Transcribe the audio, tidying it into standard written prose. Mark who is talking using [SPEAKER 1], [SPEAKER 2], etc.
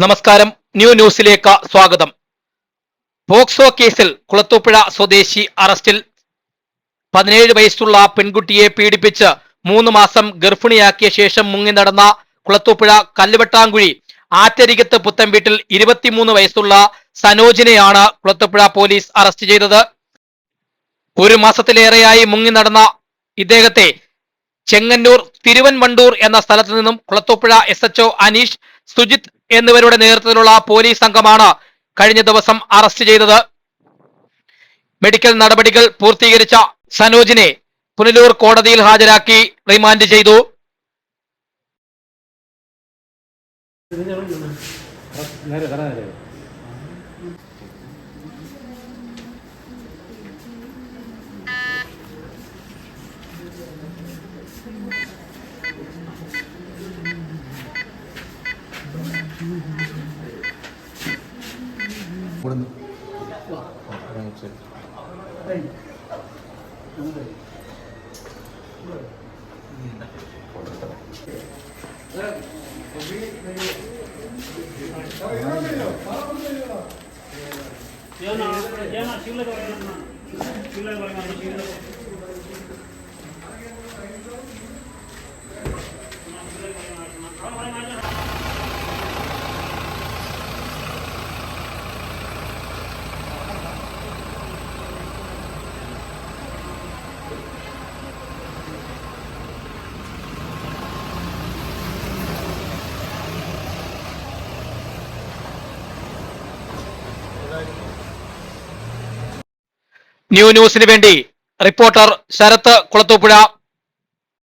[SPEAKER 1] നമസ്കാരം. ന്യൂസിലേക്ക് സ്വാഗതം. പോക്സോ കേസിൽ കുളത്തൂപ്പുഴ സ്വദേശി അറസ്റ്റിൽ. 17 വയസ്സുള്ള പെൺകുട്ടിയെ പീഡിപ്പിച്ച് 3 മാസം ഗർഭിണിയാക്കിയ ശേഷം മുങ്ങി നടന്ന കുളത്തൂപ്പുഴ കല്ലുവെട്ടാങ്കുഴി ആറ്റരികത്ത് പുത്തൻവീട്ടിൽ 23 വയസ്സുള്ള സനോജിനെയാണ് കുളത്തൂപ്പുഴ പോലീസ് അറസ്റ്റ് ചെയ്തത്. 1 മാസത്തിലേറെയായി മുങ്ങി നടന്ന ഇദ്ദേഹത്തെ ചെങ്ങന്നൂർ തിരുവൻവണ്ടൂർ എന്ന സ്ഥലത്തു നിന്നും കുളത്തൂപ്പുഴ SHO അനീഷ്, സുജിത് എന്നിവരുടെ നേതൃത്വത്തിലുള്ള പോലീസ് സംഘമാണ് കഴിഞ്ഞ ദിവസം അറസ്റ്റ് ചെയ്തത്. മെഡിക്കൽ നടപടികൾ പൂർത്തീകരിച്ച സനോജിനെ പുനലൂർ കോടതിയിൽ ഹാജരാക്കി റിമാൻഡ് ചെയ്തു. ന്യൂസിന് വേണ്ടി റിപ്പോർട്ടർ ശരത്ത് കുളത്തൂപ്പുഴ.